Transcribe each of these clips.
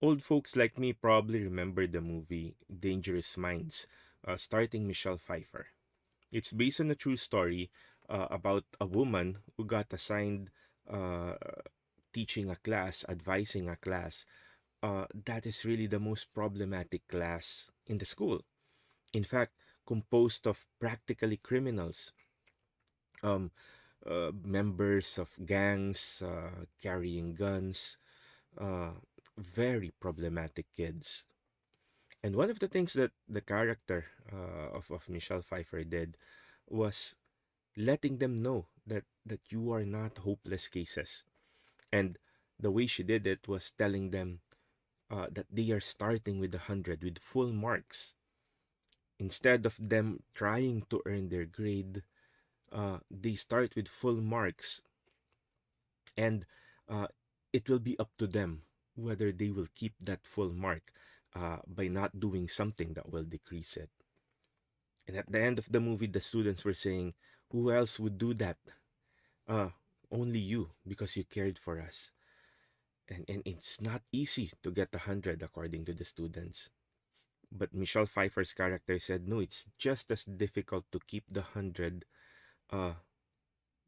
Old folks like me probably remember the movie Dangerous Minds, starring Michelle Pfeiffer. It's based on a true story about a woman who got assigned uh, teaching a class, advising a class that is really the most problematic class in the school. In fact, composed of practically criminals, um, members of gangs carrying guns, uh, very problematic kids. And one of the things that the character of Michelle Pfeiffer did was letting them know that you are not hopeless cases. And the way she did it was telling them that they are starting with 100 with full marks. Instead of them trying to earn their grade, they start with full marks, and uh, it will be up to them whether they will keep that full mark by not doing something that will decrease it. And at the end of the movie, the students were saying, "Who else would do that? Uh, Only you, because you cared for us." And it's not easy to get 100 according to the students. But Michelle Pfeiffer's character said, no, it's just as difficult to keep the 100 uh,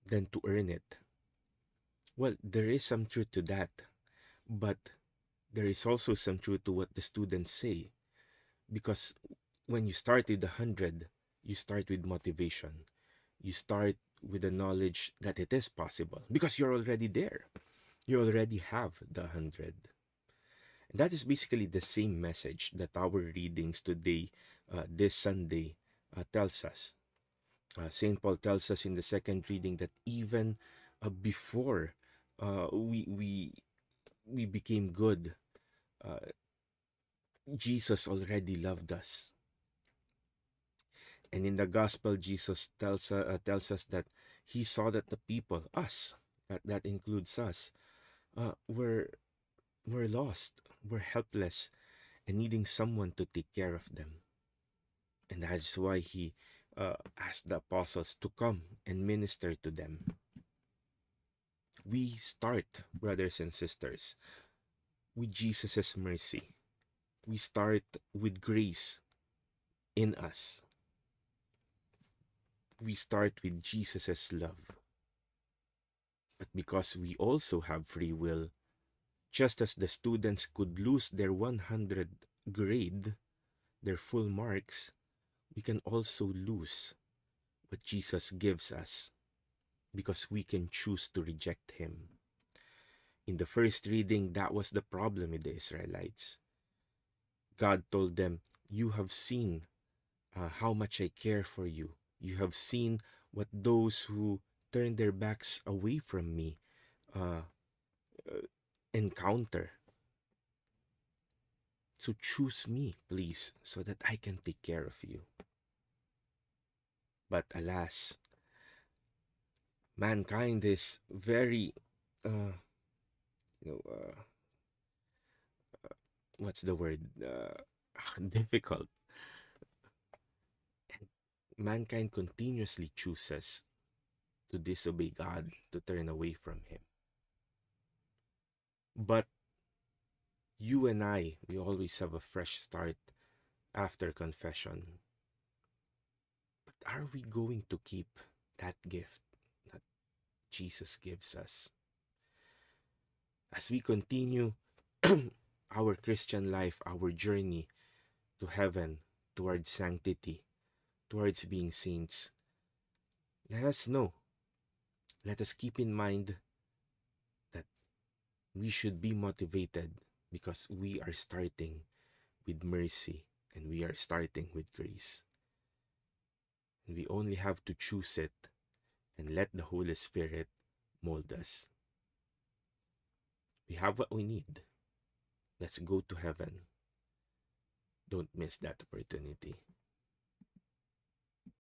than to earn it. Well, there is some truth to that, but there is also some truth to what the students say. Because when you start with 100, you start with motivation. You start with the knowledge that it is possible because you're already there. You already have the 100. And that is basically the same message that our readings today, this Sunday, tells us. St. Paul tells us in the second reading that even before uh, we, we, we became good, uh, Jesus already loved us. And in the gospel, Jesus tells us that he saw that the people, us, that includes us, uh, were, were lost, were helpless, and needing someone to take care of them. And that is why he asked the apostles to come and minister to them. We start, brothers and sisters, with Jesus' mercy. We start with grace in us. We start with Jesus' love. But because we also have free will, just as the students could lose their 100 grade, their full marks, we can also lose what Jesus gives us because we can choose to reject him. In the first reading, that was the problem with the Israelites. God told them, "You have seen how much I care for you. You have seen what those who turn their backs away from me uh, uh, encounter. So choose me, please, so that I can take care of you." But alas, mankind is very, uh, you know, what's the word? Difficult. Mankind continuously chooses to disobey God, to turn away from Him. But you and I, we always have a fresh start after confession. But are we going to keep that gift that Jesus gives us? As we continue our Christian life, our journey to heaven, towards sanctity, towards being saints, let us know, let us keep in mind that we should be motivated because we are starting with mercy and we are starting with grace. And we only have to choose it and let the Holy Spirit mold us. We have what we need. Let's go to heaven. Don't miss that opportunity.